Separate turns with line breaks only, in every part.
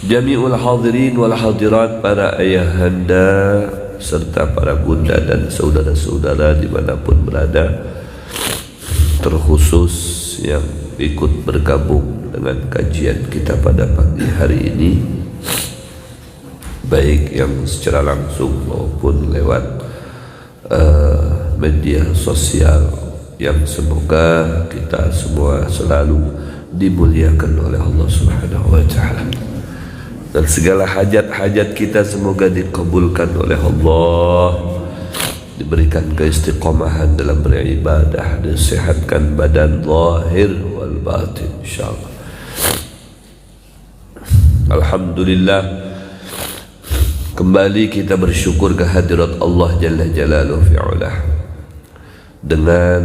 Jami'ul hadirin wal hadirat, para ayahanda serta para bunda dan saudara-saudara dimanapun berada, terkhusus yang ikut bergabung dengan kajian kita pada pagi hari ini, baik yang secara langsung maupun lewat media sosial, yang semoga kita semua selalu dimuliakan oleh Allah Subhanahu wa Ta'ala, dan segala hajat-hajat kita semoga dikabulkan oleh Allah, diberikan keistiqomahan dalam beribadah, disehatkan badan zahir wal batin insyaallah. Alhamdulillah, kembali kita bersyukur kehadirat Allah Jalla Jalaluhu fi'ulah, dengan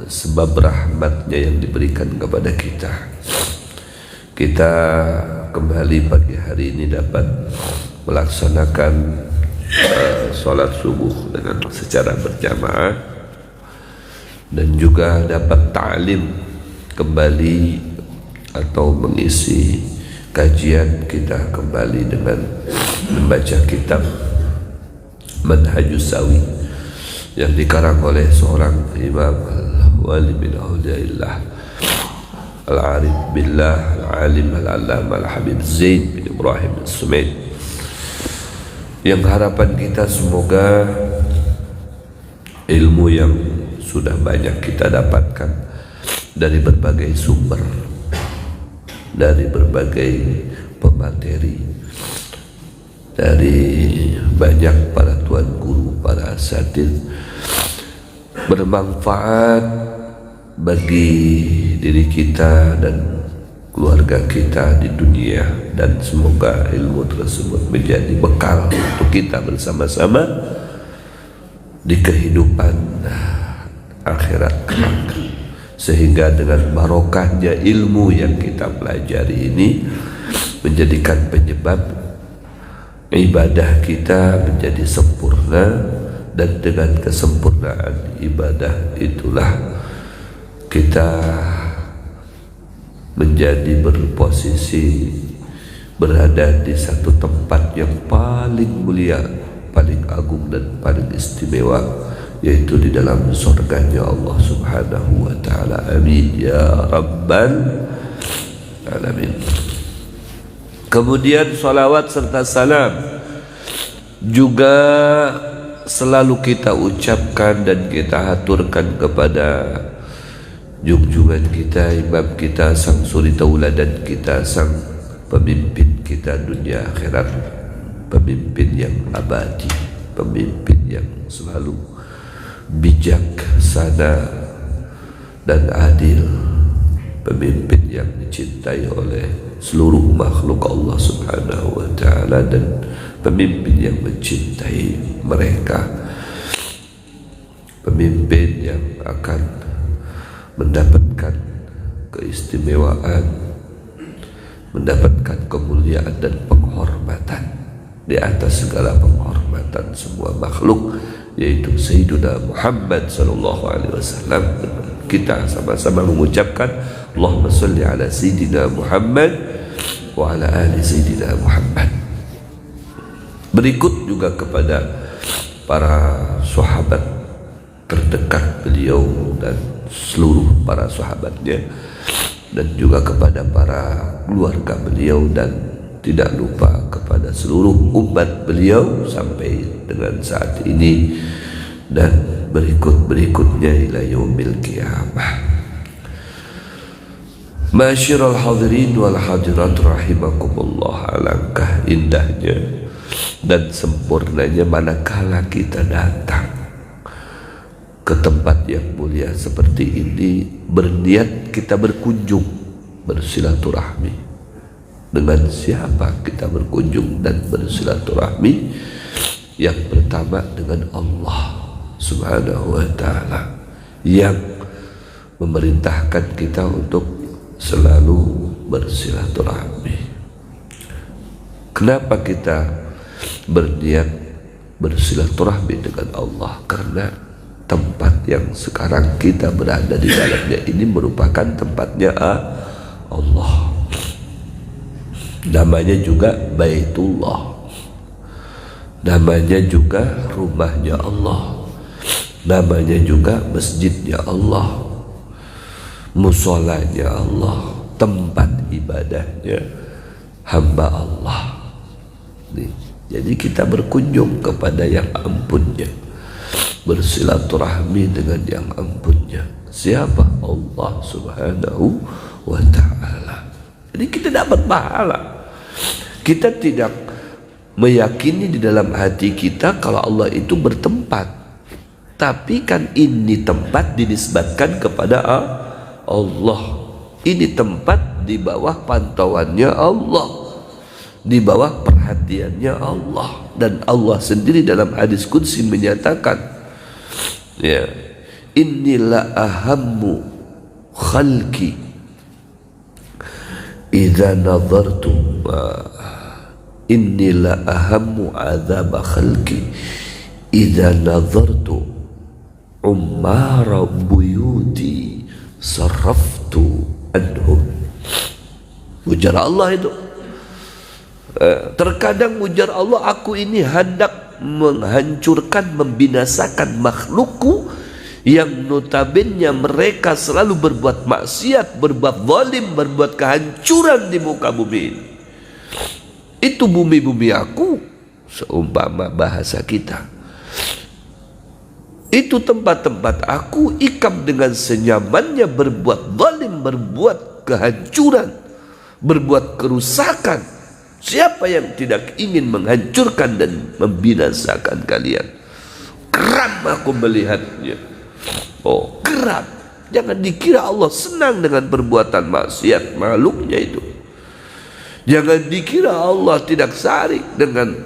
sebab rahmatnya yang diberikan kepada kita. Kita kembali pagi hari ini dapat melaksanakan sholat subuh dengan secara berjamaah, dan juga dapat ta'lim kembali atau mengisi kajian kita kembali dengan membaca kitab Manhajus Sawi yang dikarang oleh seorang imam al-wali bin awliyaillah al-arif billah al-alim al-allamah al-habib Zain bin Ibrahim al-Sumaid, yang harapan kita semoga ilmu yang sudah banyak kita dapatkan dari berbagai sumber, dari berbagai pemateri, dari banyak para tuan guru, para asatidz, bermanfaat bagi diri kita dan keluarga kita di dunia, dan semoga ilmu tersebut menjadi bekal untuk kita bersama-sama di kehidupan akhirat kelak, sehingga dengan barokahnya ilmu yang kita pelajari ini menjadikan penyebab ibadah kita menjadi sempurna, dan dengan kesempurnaan ibadah itulah kita menjadi berposisi berada di satu tempat yang paling mulia, paling agung dan paling istimewa, yaitu di dalam surganya Allah Subhanahu wa Ta'ala. Amin ya rabbal alamin. Kemudian salawat serta salam juga selalu kita ucapkan dan kita haturkan kepada junjungan kita, imam kita, sang suri tauladan kita, sang pemimpin kita dunia akhirat, pemimpin yang abadi, pemimpin yang selalu bijaksana dan adil, pemimpin yang dicintai oleh seluruh makhluk Allah Subhanahu wa Ta'ala, dan pemimpin yang mencintai mereka, pemimpin yang akan mendapatkan keistimewaan, mendapatkan kemuliaan dan penghormatan di atas segala penghormatan semua makhluk, yaitu Sayyiduna Muhammad sallallahu alaihi wasallam. Kita sama-sama mengucapkan Allahumma sholli ala Sayyidina Muhammad wa ala ali Sayyidina Muhammad. Berikut juga kepada para sahabat terdekat beliau dan seluruh para sahabatnya, dan juga kepada para keluarga beliau, dan tidak lupa kepada seluruh umat beliau sampai dengan saat ini dan berikut-berikutnya ila yaumil qiyamah. Masyiral hadirin wal hadirat rahimakumullah, alangkah indahnya dan sempurnanya manakala kita datang ke tempat yang mulia seperti ini, berniat kita berkunjung, bersilaturahmi. Dengan siapa kita berkunjung dan bersilaturahmi? Yang pertama dengan Allah Subhanahu wa Ta'ala, yang memerintahkan kita untuk selalu bersilaturahmi. Kenapa kita berniat bersilaturahmi dengan Allah? Karena tempat yang sekarang kita berada di dalamnya ini merupakan tempatnya Allah. namanya juga Baitullah, namanya juga rumahnya Allah, namanya juga masjidnya Allah, musolanya Allah, tempat ibadahnya hamba Allah. Nih, jadi kita berkunjung kepada yang ampunnya, bersilaturahmi dengan yang ampunnya. Siapa? Allah subhanahu wa ta'ala. Jadi kita dapat pahala. Kita tidak meyakini di dalam hati kita kalau Allah itu bertempat, tapi kan ini tempat dinisbatkan kepada Allah. Ini tempat di bawah pantauannya Allah, di bawah perhatiannya Allah. Dan Allah sendiri dalam hadis qudsi menyatakan, ya, inilah ahammu khalqi idza nazartu, inilah ahammu azab khalqi idza nazartu ummara buyuti saraftu anhum. Ujar Allah itu, terkadang ujar Allah, aku ini hendak menghancurkan, membinasakan makhlukku yang notabene mereka selalu berbuat maksiat, berbuat zalim, berbuat kehancuran di muka bumi ini. Itu bumi-bumi aku, seumpama bahasa kita. Itu tempat-tempat aku, ikam dengan senyamannya berbuat zalim, berbuat kehancuran, berbuat kerusakan. Siapa yang tidak ingin menghancurkan dan membinasakan kalian? Geram aku melihatnya. Oh, geram. Jangan dikira Allah senang dengan perbuatan maksiat makhluknya itu. Jangan dikira Allah tidak sarik dengan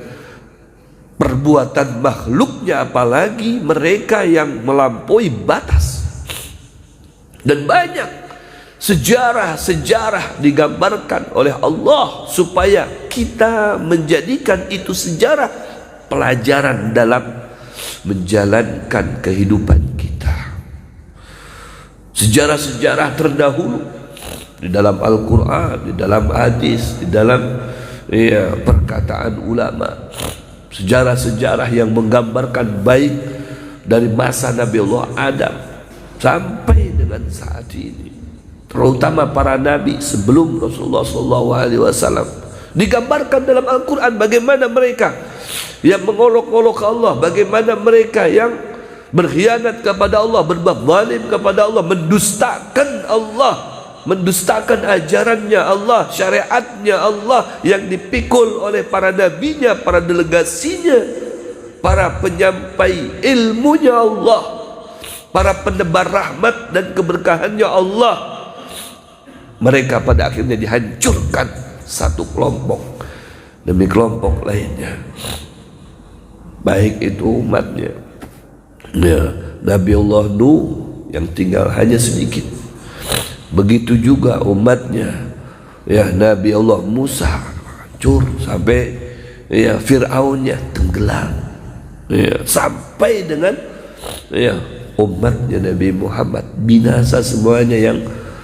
perbuatan makhluknya, apalagi mereka yang melampaui batas. Dan banyak sejarah-sejarah digambarkan oleh Allah supaya kita menjadikan itu sejarah pelajaran dalam menjalankan kehidupan kita. Sejarah-sejarah terdahulu di dalam Al-Quran, di dalam hadis, di dalam perkataan ulama, sejarah-sejarah yang menggambarkan baik dari masa Nabi Allah Adam sampai dengan saat ini, terutama para nabi sebelum Rasulullah SAW, digambarkan dalam Al-Quran bagaimana mereka yang mengolok-olok Allah, bagaimana mereka yang berkhianat kepada Allah, berbuat zalim kepada Allah, mendustakan Allah, mendustakan ajarannya Allah, syariatnya Allah yang dipikul oleh para nabinya, para delegasinya, para penyampai ilmunya Allah, para penebar rahmat dan keberkahannya Allah. Mereka pada akhirnya dihancurkan satu kelompok demi kelompok lainnya, baik itu umatnya, ya, Nabi Allah Nuh yang tinggal hanya sedikit, begitu juga umatnya, ya, Nabi Allah Musa hancur sampai ya Fir'aunnya tenggelam, ya, sampai dengan ya umatnya Nabi Muhammad binasa semuanya yang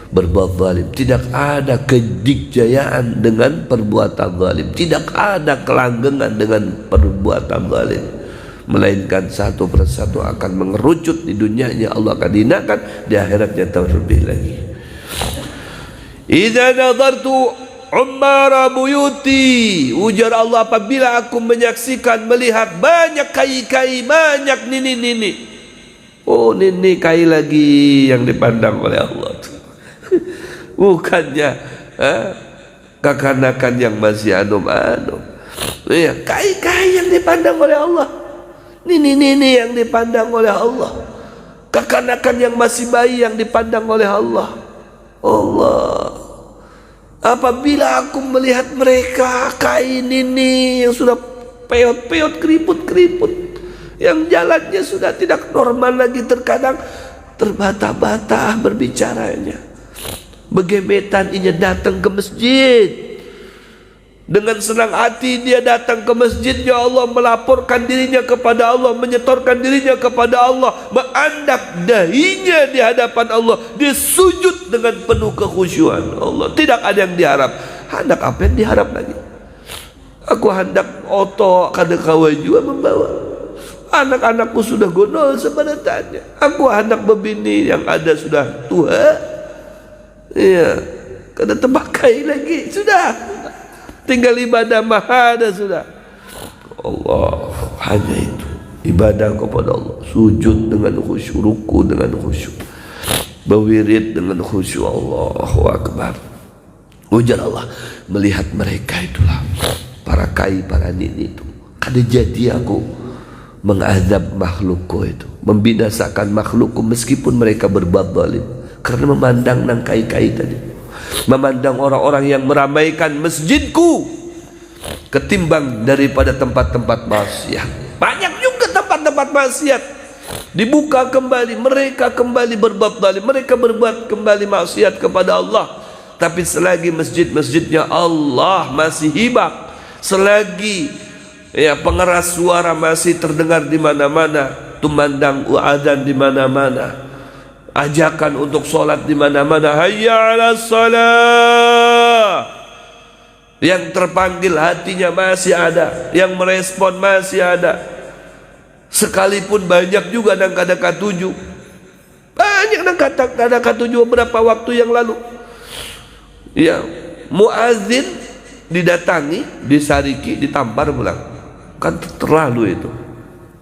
berbuat zalim. Tidak ada kedikjayaan dengan perbuatan zalim, tidak ada kelanggengan dengan perbuatan zalim, melainkan satu persatu akan mengerucut. Di dunianya Allah akan hinakan, di akhiratnya terlebih lagi. Idza nadartu ummara buyuti, ujar Allah, apabila aku menyaksikan, melihat banyak kai-kai, banyak nini-nini. Oh, nini kai lagi yang dipandang oleh Allah, bukannya kekanakan yang masih anum-anum. Ya, kai-kai yang dipandang oleh Allah, nini-nini yang dipandang oleh Allah, kekanakan yang masih bayi yang dipandang oleh Allah. Allah, apabila aku melihat mereka kai nini yang sudah peot-peot, keriput-keriput, yang jalannya sudah tidak normal lagi, terkadang terbata-bata berbicaranya, begebetan ia datang ke masjid. Dengan senang hati dia datang ke masjid, ya Allah, melaporkan dirinya kepada Allah, menyetorkan dirinya kepada Allah, mengandap dahinya di hadapan Allah, dia sujud dengan penuh kekhusyuan. Allah, tidak ada yang diharap hendak apa yang diharap lagi? Aku hendak oto kada kawa jua membawa. Anak-anakku sudah gonol sebenarnya. Aku hendak bebini yang ada sudah tua. Iya, kada terpakai lagi. Sudah, tinggal ibadah mahada sudah. Allah, hanya itu. Ibadah kepada Allah, sujud dengan khusyuk, ruku dengan khusyuk, berwirid dengan khusyuk. Allahu Akbar. Ujar Allah, melihat mereka itulah para kai, para nini itu. Kada jadi aku mengadab makhlukku itu, membinasakan makhlukku meskipun mereka berbuat zalim. Karena memandang nang kai-kai tadi, memandang orang-orang yang meramaikan masjidku ketimbang daripada tempat-tempat maksiat. Banyak juga tempat-tempat maksiat dibuka kembali, mereka kembali berbuat zalim, mereka berbuat kembali maksiat kepada Allah. Tapi selagi masjid-masjidnya Allah masih hibak, selagi ya pengeras suara masih terdengar di mana-mana, tumandang adzan di mana-mana, ajakan untuk sholat di mana-mana, hayya 'alas shalah, yang terpanggil hatinya masih ada, yang merespon masih ada. Sekalipun banyak juga nang kada katuju, banyak nang kada katuju beberapa waktu yang lalu. Ya, muazin didatangi, disariki, ditampar pulang. Kan terlalu itu.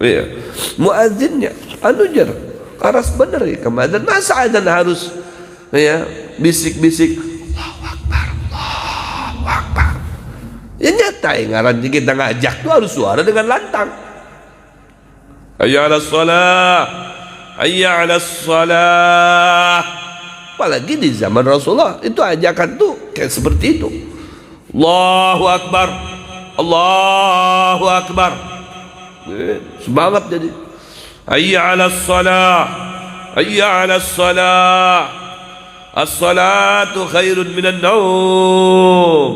Ya, muazinnya anu jar karas bener ya kemadan, masa adzan harus ya bisik-bisik Allahu Akbar, Allahu Akbar. Ya nyata ngaran kita ngajak tuh harus suara dengan lantang. Hayya 'alas shalah, hayya 'alas shalah. Apalagi di zaman Rasulullah itu ajakan tuh kayak seperti itu. Allahu Akbar, Allahu Akbar. Semangat jadi. Hayya 'alas shalah, hayya 'alas shalah. As-salatu khairun minan naum.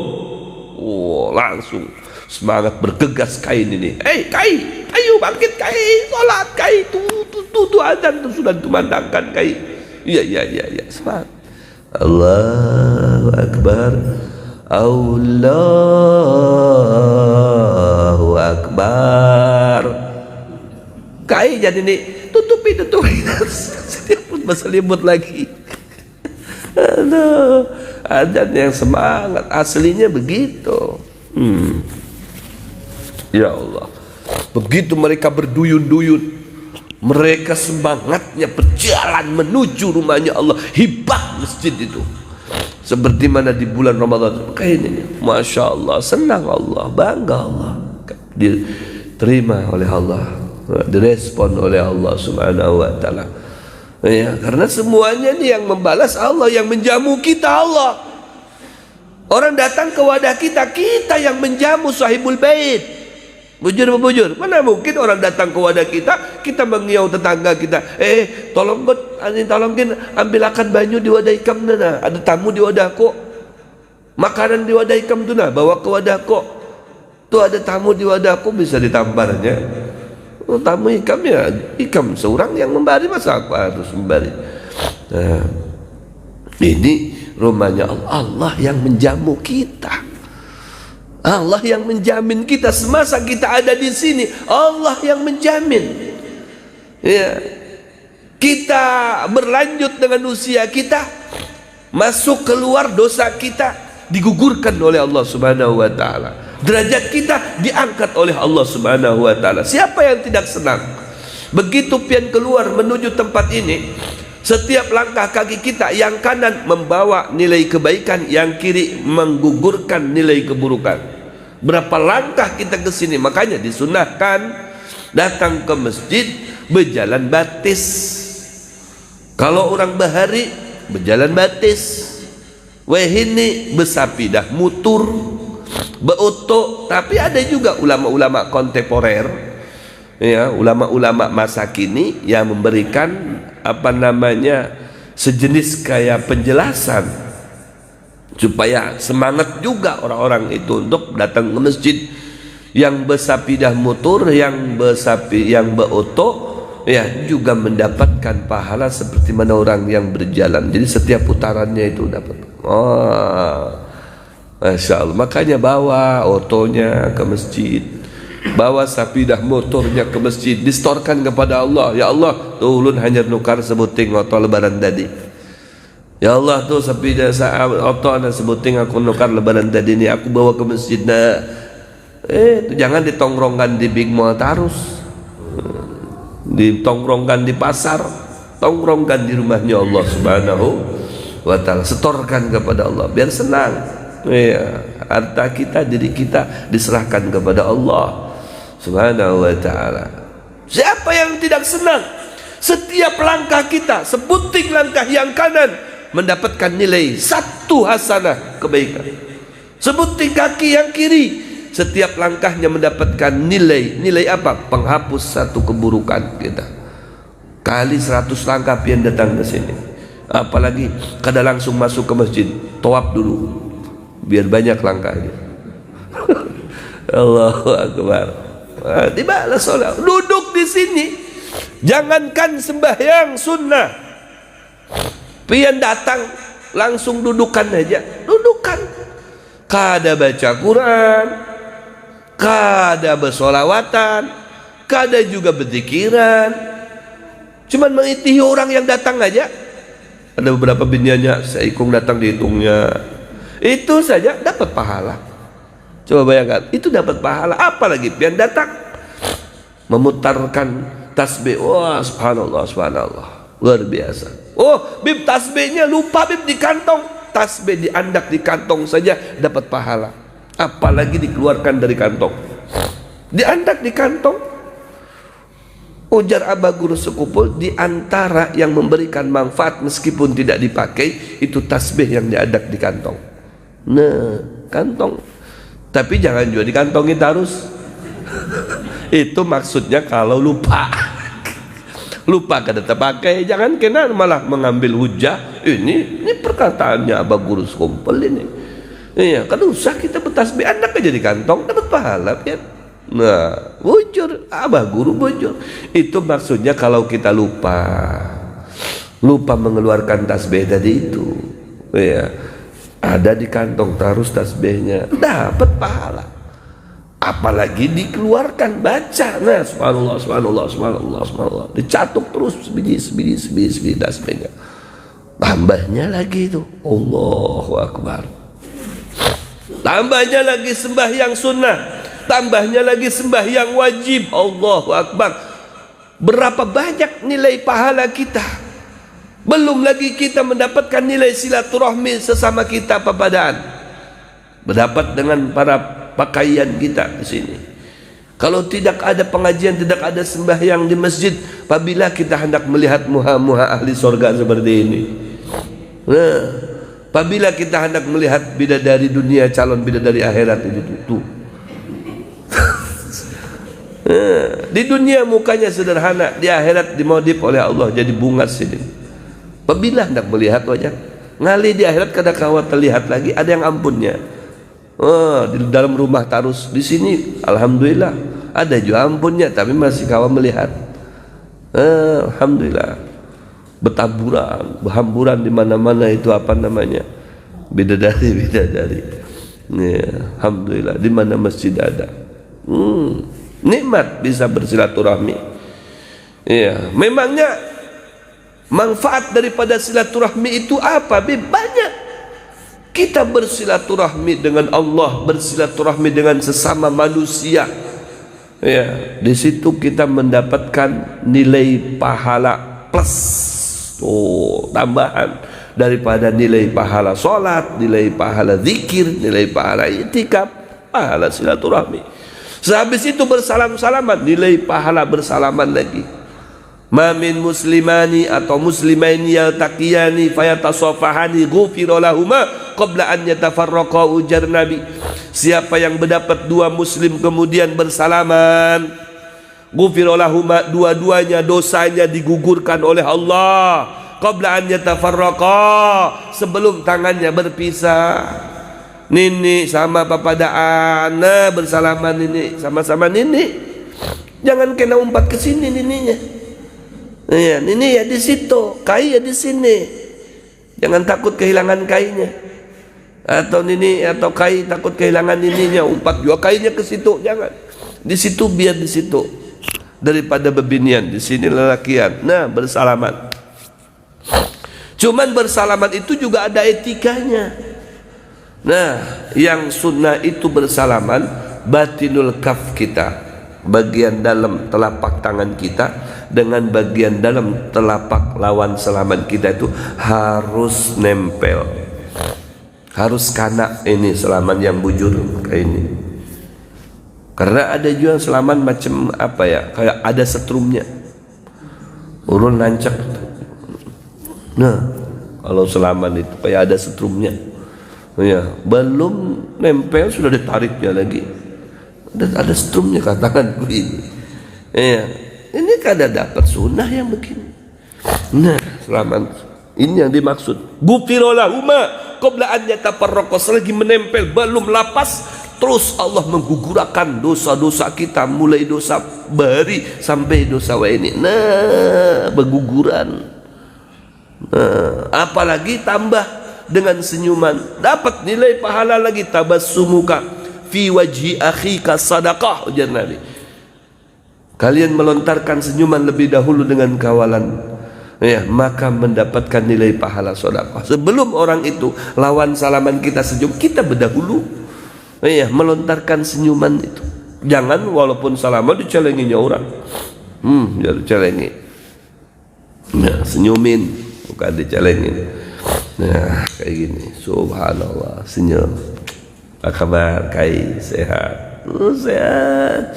Oh, langsung semangat bergegas kain ini. Kai, ayo bangkit kai, salat kai, tu adzan tu sudah tumandangkan kai. Iya, semangat. Allahu Akbar, Allahu Akbar. Kai jadi nih tutupi setiap berselimut lagi. Aduh, adzan yang semangat aslinya begitu. Ya Allah, begitu mereka berduyun-duyun, mereka semangatnya berjalan menuju rumahnya Allah, hibah masjid itu. Seperti mana di bulan Ramadan kayak ini, Masya Allah, senang Allah, bangga Allah, diterima oleh Allah, direspon oleh Allah Subhanahu wa Ta'ala. Ya, karena semuanya ini yang membalas Allah, yang menjamu kita Allah. Orang datang ke wadah kita, kita yang menjamu sahibul bait. Bujur, mana mungkin orang datang ke wadah kita mengiau tetangga kita, tolong ambilkan banyu di wadah ikam na, ada tamu di wadah kok, makanan di wadah ikam tu na, bawa ke wadah kok, tu ada tamu di wadah kok, bisa ditamparnya. Oh, tamu ikam ya, ikam seorang yang memberi, masa aku harus memberi. Nah, ini rumahnya Allah yang menjamu kita. Allah yang menjamin kita semasa kita ada di sini. Allah yang menjamin. Ya. Kita berlanjut dengan usia kita, masuk keluar dosa kita digugurkan oleh Allah Subhanahu wa Ta'ala. Derajat kita diangkat oleh Allah Subhanahu wa Ta'ala. Siapa yang tidak senang? Begitu pian keluar menuju tempat ini, setiap langkah kaki kita, yang kanan membawa nilai kebaikan, yang kiri menggugurkan nilai keburukan. Berapa langkah kita ke sini, makanya disunahkan datang ke masjid berjalan batis. Kalau orang bahari berjalan batis, wehini besapidah mutur, beoto. Tapi ada juga ulama-ulama kontemporer, ya, ulama-ulama masa kini yang memberikan sejenis kayak penjelasan supaya semangat juga orang-orang itu untuk datang ke masjid. Yang besapidah mutur, yang beoto, ya, juga mendapatkan pahala seperti mana orang yang berjalan. Jadi setiap putarannya itu dapat. Masya Allah. Makanya bawa otonya ke masjid, bawa sapidah motornya ke masjid, distorkan kepada Allah. Ya Allah, tuh ulun hanya nukar sebuting oto lebaran tadi. Ya Allah, tuh sapidah oto na sebuting aku nukar lebaran tadi ini, aku bawa ke masjid. Nah, jangan ditongrongkan di big mall terus, ditongrongkan di pasar, tongrongkan di rumahnya Allah Subhanahu wa ta'ala. Setorkan kepada Allah biar senang. Ya, harta kita, diri kita diserahkan kepada Allah Subhanahu wa ta'ala. Siapa yang tidak senang setiap langkah kita, sebuting langkah yang kanan mendapatkan nilai 1 hasanah kebaikan, sebuting kaki yang kiri setiap langkahnya mendapatkan nilai apa? Penghapus 1 keburukan kita. Kali 100 langkah pian datang ke sini, apalagi kada langsung masuk ke masjid, tawaf dulu biar banyak langkahnya. Allahu Akbar. Tibalah sholat, duduk di sini. Jangankan sembahyang sunnah, pian datang langsung dudukan aja, dudukan. Kada baca Quran, kada bersolawatan, kada juga berzikiran, cuman mengitihi orang yang datang aja. Ada beberapa biniannya, seikung datang dihitungnya, itu saja dapat pahala. Coba bayangkan, itu dapat pahala. Apalagi pian datang memutarkan tasbih. Wah, subhanallah, subhanallah, luar biasa. Oh, bib tasbihnya lupa bib di kantong, tasbih diandak di kantong saja dapat pahala. Apalagi dikeluarkan dari kantong, diandak di kantong. Ujar Abah Guru Sekupul, di antara yang memberikan manfaat meskipun tidak dipakai itu tasbih yang diandak di kantong. Nah, kantong, tapi jangan juga dikantongin terus. Itu maksudnya kalau lupa, lupa kada terpakai, jangan kena malah mengambil hujah. Ini perkataannya Abah Guru Sekupul ini. Iya, kan usah kita bertasbih, anak aja di kantong dapat pahala kan. Nah, bujur Abah Guru bujur. Itu maksudnya kalau kita lupa mengeluarkan tasbih tadi itu, ya, ada di kantong terus tasbihnya, dapat pahala. Apalagi dikeluarkan, baca, nah, subhanallah, subhanallah, subhanallah, subhanallah, dicatuk terus sebiji tasbihnya. Tambahnya lagi itu, Allahu Akbar. Tambahnya lagi sembahyang sunnah, tambahnya lagi sembahyang wajib, Allahu Akbar. Berapa banyak nilai pahala kita. Belum lagi kita mendapatkan nilai silaturahmi sesama kita pepadaan, berdapat dengan para pakaian kita di sini. Kalau tidak ada pengajian, tidak ada sembahyang di masjid, apabila kita hendak melihat muha-muha ahli surga seperti ini. Nah, apabila kita hendak melihat bidadari dunia, calon bidadari akhirat itu tuh. Di dunia mukanya sederhana, di akhirat dimodif oleh Allah jadi bunga sini. Apabila hendak melihat wajah ngali di akhirat, kada kawat terlihat lagi, ada yang ampunnya. Di dalam rumah tarus, di sini alhamdulillah ada juga ampunnya, tapi masih kawan melihat. Alhamdulillah, berhamburan di mana-mana itu apa namanya, bidadari. Ya, alhamdulillah, di mana masjid ada. Nikmat bisa bersilaturahmi. Ya, memangnya manfaat daripada silaturahmi itu apa? Banyak. Kita bersilaturahmi dengan Allah, bersilaturahmi dengan sesama manusia. Ya, di situ kita mendapatkan nilai pahala plus, tambahan daripada nilai pahala sholat, nilai pahala zikir, nilai pahala itikaf, pahala silaturahmi. Sehabis itu bersalam-salaman, nilai pahala bersalaman lagi. Ma min muslimani atau muslimaini yaltaqiyani fayatasafahani ghufira lahuma qabla an yatafarraqa, ujar Nabi. Siapa yang mendapat 2 muslim kemudian bersalaman, ghufira lahuma, dua-duanya dosanya digugurkan oleh Allah, qabla an yatafarraqa, sebelum tangannya berpisah. Nini sama papadaan, nah bersalaman nini, sama-sama nini. Jangan kena umpat ke sini nininya. Ya, ini ya di situ, kai ya di sini. Jangan takut kehilangan kainya. atau nini atau kai takut kehilangan nininya, umpat juga kainya ke situ, jangan. Di situ biar di situ, daripada bebinian di sini lelakian. Nah, bersalaman. Cuman bersalaman itu juga ada etikanya. Nah, yang sunnah itu bersalaman batinul kaf kita, bagian dalam telapak tangan kita dengan bagian dalam telapak lawan salaman kita itu harus nempel, harus kena ini salaman yang bujur kayak ini. Karena ada juga salaman macam apa ya, kayak ada setrumnya, urun lancak. Nah, kalau salaman itu kayak ada setrumnya, ya belum nempel sudah ditariknya lagi, dan ada setrumnya katakanku ini. Ya, ini kada dapat sunnah yang begini. Nah, salaman ini yang dimaksud. Gufirolahuma qabla an yatafarraqa, selagi menempel belum lapas, terus Allah menggugurkan dosa-dosa kita, mulai dosa bahari sampai dosa ini. Nah, berguguran. Nah, apalagi tambah dengan senyuman, dapat nilai pahala lagi. Tabassumuka fi wajhi akhika sadaqah, ujar Nabi. Kalian melontarkan senyuman lebih dahulu dengan kawalan, ya, maka mendapatkan nilai pahala sedekah. Sebelum orang itu lawan salaman kita senyum, kita berdahulu, ya, melontarkan senyuman itu. Jangan walaupun salaman dicelenginya orang, ya dicelengi, nah, senyumin, bukan dicelengin. Nah, kayak gini, subhanallah, senyum. Apa kabar, kai, sehat? Sehat.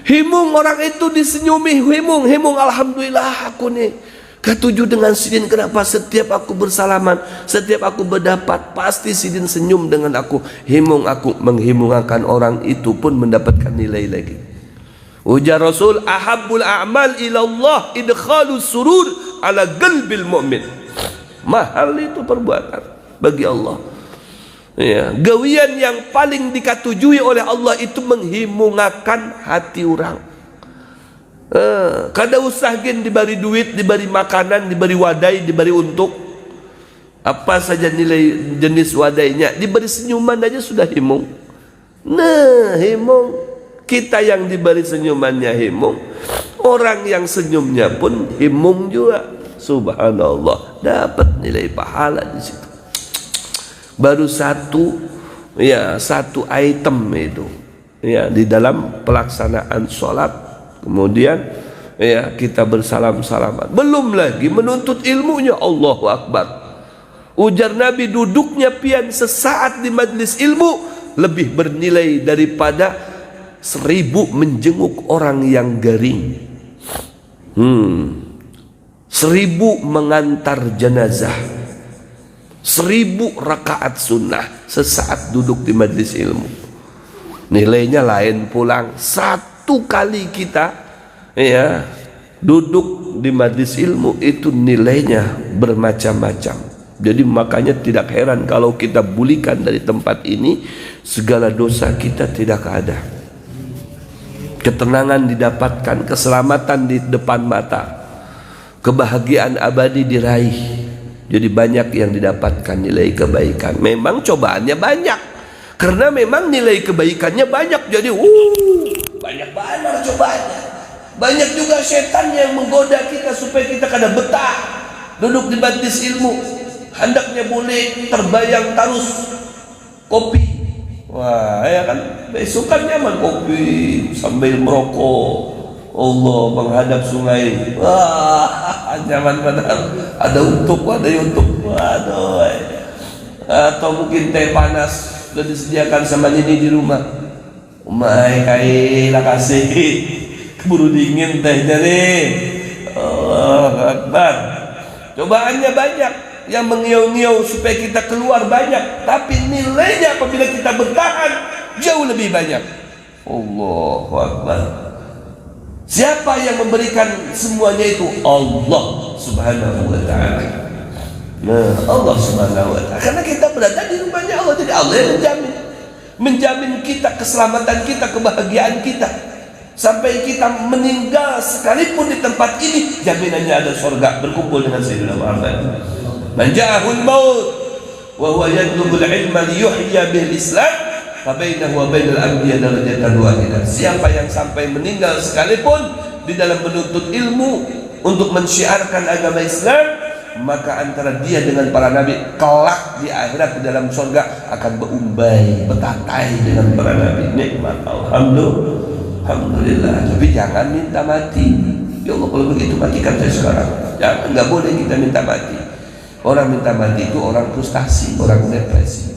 Himung orang itu disenyumi, himung, alhamdulillah aku nih ketujuh dengan Sidin. Kenapa? Setiap aku bersalaman, setiap aku berdapat, pasti Sidin senyum dengan aku. Himung aku, menghimungkan orang itu pun mendapatkan nilai lagi. Ujar Rasul, ahabbul a'mal ilallah idkhalus surur ala qalbil mu'min. Mahal itu perbuatan bagi Allah. Ya, gawian yang paling dikatujui oleh Allah itu menghimungkan hati orang. Kada usah gen diberi duit, diberi makanan, diberi wadai, diberi untuk apa saja nilai jenis wadainya, diberi senyuman aja sudah himung. Nah, himung, kita yang diberi senyumannya himung, orang yang senyumnya pun himung juga. Subhanallah, dapat nilai pahala di situ. Baru satu item itu, ya, di dalam pelaksanaan sholat. Kemudian, ya, kita bersalam-salaman. Belum lagi menuntut ilmunya. Allahu Akbar. Ujar Nabi, duduknya pian sesaat di majlis ilmu lebih bernilai daripada 1000 menjenguk orang yang garing. 1000 mengantar jenazah, 1000 rakaat sunnah sesaat duduk di majlis ilmu. Nilainya lain pulang. Satu kali kita, ya, duduk di majlis ilmu itu nilainya bermacam-macam. Jadi makanya tidak heran kalau kita bulikan dari tempat ini, segala dosa kita tidak ada. Ketenangan didapatkan, keselamatan di depan mata, kebahagiaan abadi diraih. Jadi banyak yang didapatkan nilai kebaikan. Memang cobaannya banyak, karena memang nilai kebaikannya banyak. Jadi banyak banget cobaannya. Banyak juga setan yang menggoda kita supaya kita kada betah duduk di majlis ilmu. Hendaknya boleh terbayang terus kopi. Wah, ya kan, besok kan nyaman kopi sambil merokok. Allah menghadap sungai. Wah, nyaman benar. Ada untuk, ada untuk. Waduh. Atau mungkin teh panas sudah disediakan sama Nini di rumah. Umai kai lah kasih. Keburu dingin tehnya nih. Allah Akbar. Cobaannya banyak yang mengiau-ngiau supaya kita keluar banyak, tapi nilainya apabila kita bertahan jauh lebih banyak. Allahu Akbar. Siapa yang memberikan semuanya itu? Allah Subhanahu wa ta'ala. Nah, Allah Subhanahu wa ta'ala. Karena kita berada di rumahnya Allah, jadi Allah yang menjamin kita keselamatan kita, kebahagiaan kita. Sampai kita meninggal sekalipun di tempat ini, jaminannya ada surga berkumpul dengan Sayyidina Muhammad. Man ja'ahul maut wa huwa yatlubul ilma liyuhya bil Islam fa bainahu wa bainal anbiya darajatan wahidah. Siapa yang sampai meninggal sekalipun di dalam menuntut ilmu untuk mensyiarkan agama Islam, maka antara dia dengan para nabi kelak di akhirat di dalam surga akan berumbai, bertatai dengan para nabi. Nikmat, alhamdulillah. Tapi jangan minta mati. Ya Allah, kalau begitu matikan saya sekarang. Jangan, nggak boleh kita minta mati. Orang minta mati itu orang frustasi, orang depresi.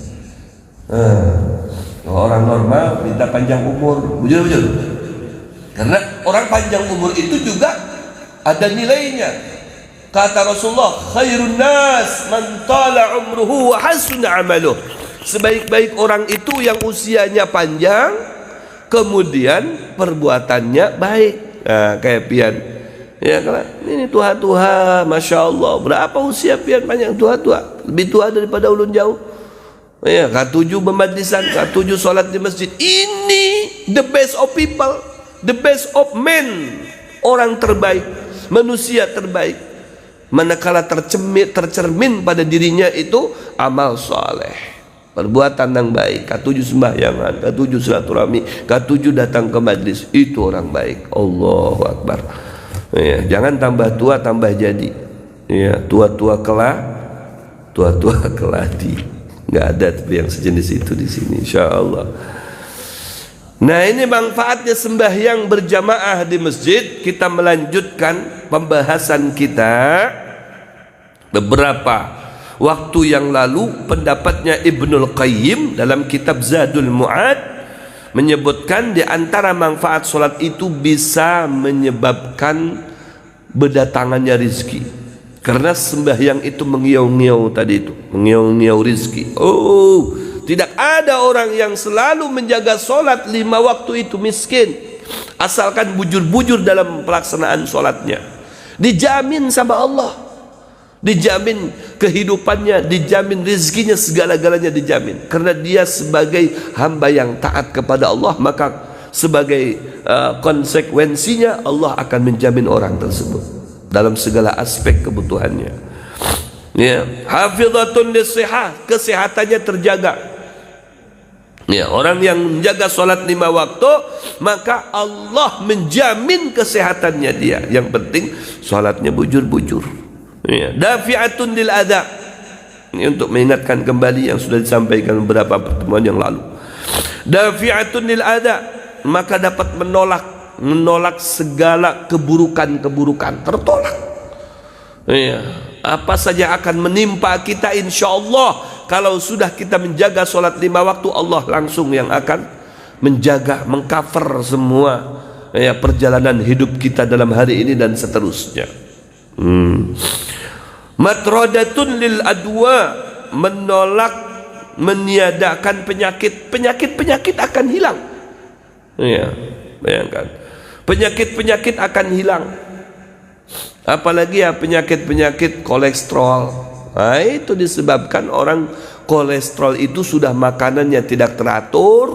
Orang normal minta panjang umur, bujur. Karena orang panjang umur itu juga ada nilainya. Kata Rasulullah, khairun nas man tala umruhu wa hasuna amaluh. Sebaik-baik orang itu yang usianya panjang, kemudian perbuatannya baik. Nah, kayak pian. Ya, karena ini tua-tua, masya Allah. Berapa usia pian panjang tua-tua? Lebih tua daripada ulun jauh. Ya, K7 bermajlisan, K7 sholat di masjid. Ini the best of people, the best of men, orang terbaik, manusia terbaik. Manakala tercermin pada dirinya itu amal soleh, perbuatan yang baik, K7 sembahyangan, K7 silaturahmi, K7 datang ke majlis, itu orang baik. Allahu Akbar. Ya, jangan tambah tua tambah jadi. Ya, tua-tua keladi. Nggak ada tapi yang sejenis itu di sini, insya Allah. Nah, ini manfaatnya sembahyang berjamaah di masjid. Kita melanjutkan pembahasan kita. Beberapa waktu yang lalu pendapatnya Ibnul Qayyim dalam kitab Zadul Mu'ad menyebutkan di antara manfaat sholat itu bisa menyebabkan berdatangannya rizki. Karena sembahyang itu mengiau-ngiau tadi itu, mengiau-ngiau rizki. Oh, tidak ada orang yang selalu menjaga sholat 5 waktu itu miskin, asalkan bujur-bujur dalam pelaksanaan sholatnya. Dijamin sama Allah, dijamin kehidupannya, dijamin rizkinya, segala-galanya dijamin. Karena dia sebagai hamba yang taat kepada Allah, maka sebagai konsekuensinya Allah akan menjamin orang tersebut dalam segala aspek kebutuhannya. Ya, hafizatun lisihah, kesehatannya terjaga. Ya, orang yang menjaga sholat 5 waktu, maka Allah menjamin kesehatannya dia. Yang penting sholatnya bujur-bujur. Ya, dafi'atun lil adha. Ini untuk mengingatkan kembali yang sudah disampaikan beberapa pertemuan yang lalu. Dafi'atun lil adha, maka dapat menolak segala keburukan-keburukan, tertolak. Ya, apa saja akan menimpa kita insyaallah. Kalau sudah kita menjaga sholat 5 waktu, Allah langsung yang akan menjaga, mengcover semua ya, perjalanan hidup kita dalam hari ini dan seterusnya. Matrodatun lil adwa, menolak, meniadakan penyakit akan hilang. Ya, bayangkan, penyakit akan hilang. Apalagi ya penyakit kolesterol. Nah, itu disebabkan orang kolesterol itu sudah makanannya tidak teratur,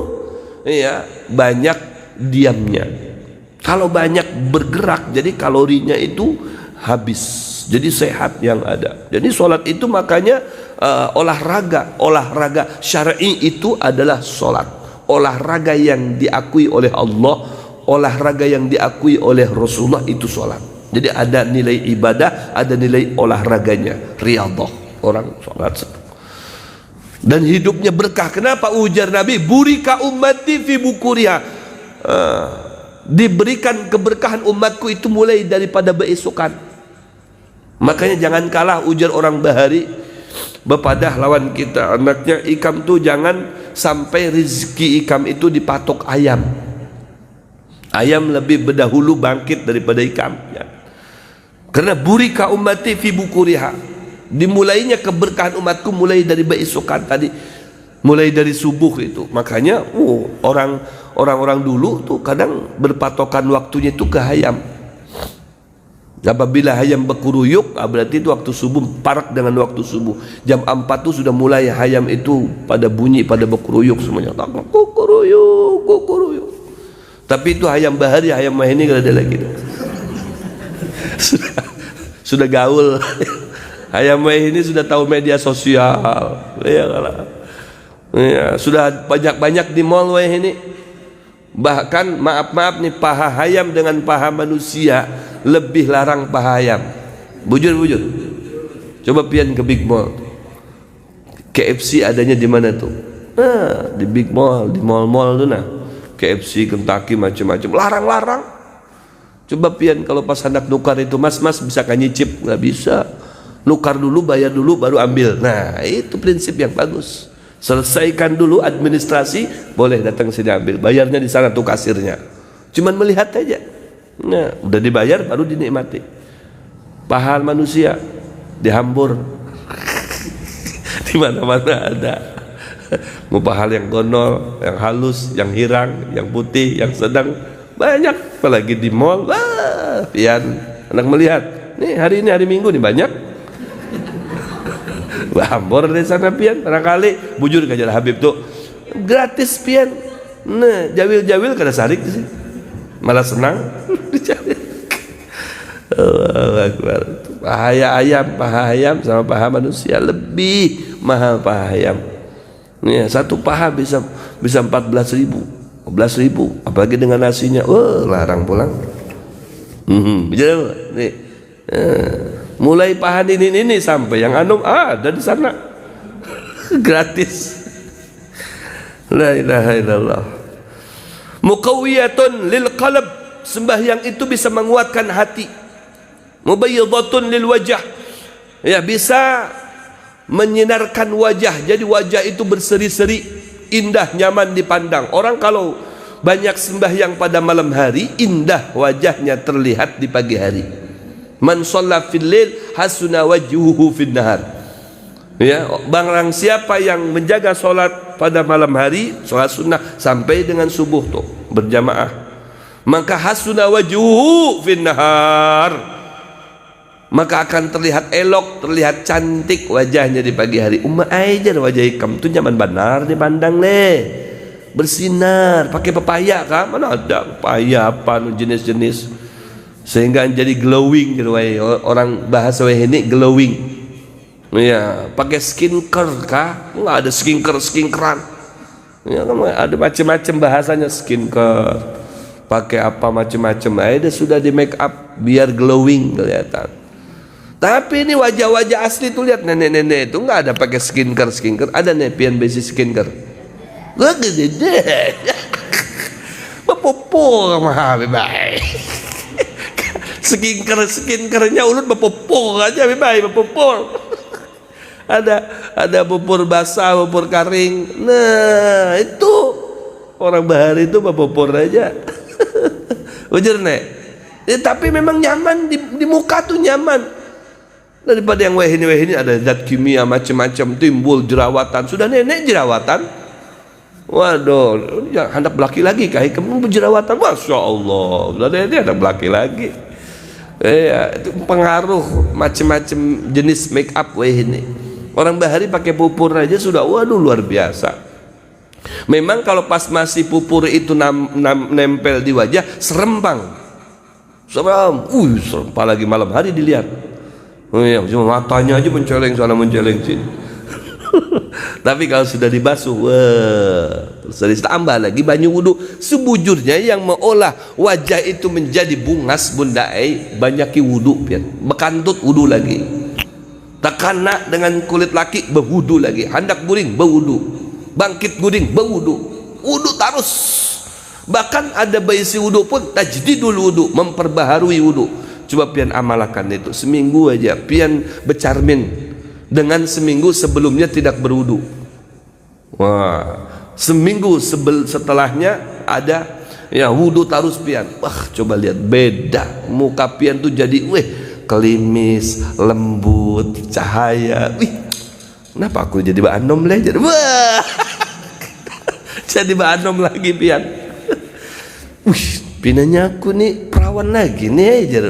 ya, banyak diamnya. Kalau banyak bergerak, jadi kalorinya itu habis, jadi sehat yang ada. Jadi sholat itu makanya olahraga syar'i itu adalah sholat. Olahraga yang diakui oleh Allah, olahraga yang diakui oleh Rasulullah itu sholat. Jadi ada nilai ibadah, ada nilai olahraganya, riyadhah, orang sholat. Dan hidupnya berkah. Kenapa? Ujar Nabi, burika ummati fi bukuriha. Diberikan keberkahan umatku itu mulai daripada beesokan. Makanya jangan kalah, ujar orang Bahari, bepadah lawan kita anaknya ikam tuh jangan sampai rezeki ikam itu dipatok ayam. Ayam lebih berdahulu bangkit daripada ikam, ya. Karena burika ummati fi bukuriha, dimulainya keberkahan umatku mulai dari beesokan tadi, mulai dari subuh itu. Makanya orang-orang dulu tuh kadang berpatokan waktunya itu ke hayam. Apabila hayam berkuruyuk, berarti itu waktu subuh, parak dengan waktu subuh. Jam 4 tuh sudah mulai hayam itu pada bunyi, pada berkuruyuk semuanya. Kukuruyuk. Tapi itu hayam Bahari, hayam Mahini gak ada lagi. Sudah gaul. Hayam weh ini sudah tahu media sosial. Ya, ya, sudah banyak-banyak di mall weh ini. Bahkan maaf-maaf nih, paha hayam dengan paha manusia lebih larang paha hayam. Bujur. Coba pian ke big mall. KFC adanya di mana tuh? Nah, di big mall, di mall-mall tuh nah. KFC, Kentucky, macam-macam. Larang-larang. Coba pian kalau pas hendak nukar itu, mas bisa kan nyicip? Nggak bisa. Nukar dulu, bayar dulu, baru ambil. Nah, itu prinsip yang bagus. Selesaikan dulu administrasi, boleh datang sini ambil. Bayarnya di sana tuh kasirnya. Cuman melihat aja. Nah, udah dibayar baru dinikmati. Paha manusia dihambur. Di mana-mana ada. Mau paha yang gondol, yang halus, yang hirang, yang putih, yang sedang, banyak. Apalagi di mall, wah, pian anak melihat. Nih hari ini hari Minggu nih banyak. Hambur dari sana pian, barangkali bujur kajar Habib tuh gratis pian. Nah, jawil-jawil kada sarik sih. Malah senang. Allahu Akbar. Paha ayam sama paha manusia lebih mahal paha ayam. Nih, satu paha bisa 14.000, 15.000, apalagi dengan nasinya. Larang pulang. Nih. Mulai paha ini sampai yang anum ada di sana. Gratis. La ilaha illallah. Muqawiyatun lil qalb, sembahyang itu bisa menguatkan hati. Mubayyidatun lil wajah, ya bisa menyinarkan wajah, jadi wajah itu berseri-seri, indah, nyaman dipandang. Orang kalau banyak sembahyang pada malam hari, indah wajahnya terlihat di pagi hari. Man shalla fil lail hasuna wajhuhu fin nahar. Ya, barang siapa yang menjaga solat pada malam hari, solat sunnah sampai dengan subuh tuh berjamaah, maka hasuna wajhuhu fin nahar, maka akan terlihat elok, terlihat cantik wajahnya di pagi hari. Umma aja wajah ikam tuh nyaman benar dipandang nih, bersinar. Pakai pepaya kah? Mana ada pepaya apa jenis-jenis sehingga jadi glowing gitu. Orang bahasa ini glowing. Ya, pakai skincare kah? Nggak ada skincarean. Ya, kan ada macam-macam bahasanya skincare. Pakai apa macam-macam. Ada sudah di make up biar glowing kelihatan. Tapi ini wajah-wajah asli tuh lihat, nenek-nenek itu nggak ada pakai skincare. Ada nih pian basic skincare. Gak gede. Bapopo sama Habib baik. Skincare-nya ulut bapopo aja baik bapopo. Ada pupur basah, pupur kering. Nah, itu orang bahari itu pupur aja. Ujar nek. Tapi memang nyaman di muka tuh nyaman. Daripada yang weh ini ada zat kimia macam-macam timbul jerawatan. Sudah nenek jerawatan. Waduh, ya hendak belaki lagi kah? Kamu berjerawatan. Masya Allah. Sudah nenek hendak belaki lagi. Ya, itu pengaruh macam-macam jenis make up weh ini. Orang bahari pakai pupur aja sudah waduh luar biasa. Memang kalau pas masih pupur itu nempel di wajah serempang. Serem, serem apalagi malam hari dilihat. Oh iya, cuma matanya aja menceleng sana menceleng sini. Tapi kalau sudah dibasuh, terus tambah lagi banyu wudu. Sebujurnya yang mengolah wajah itu menjadi bungas bunda banyaki wudu pian. Bekantut wudu lagi. Takana dengan kulit laki berwudu lagi, hendak guring berwudu, bangkit guring berwudu, wudu terus. Bahkan ada baisi wudu pun tajdidul wudu, memperbaharui wudu. Coba pian amalkan itu seminggu aja, pian bercarmin dengan seminggu sebelumnya tidak berwudu. Wah, seminggu setelahnya ada ya wudu terus pian. Wah, coba lihat beda muka pian tuh jadi kelimis, lembut, cahaya. Kenapa aku jadi ba'anom leh? Wah, jadi ba'anom lagi pian. Pinanya aku nih perawan lagi nih, jadi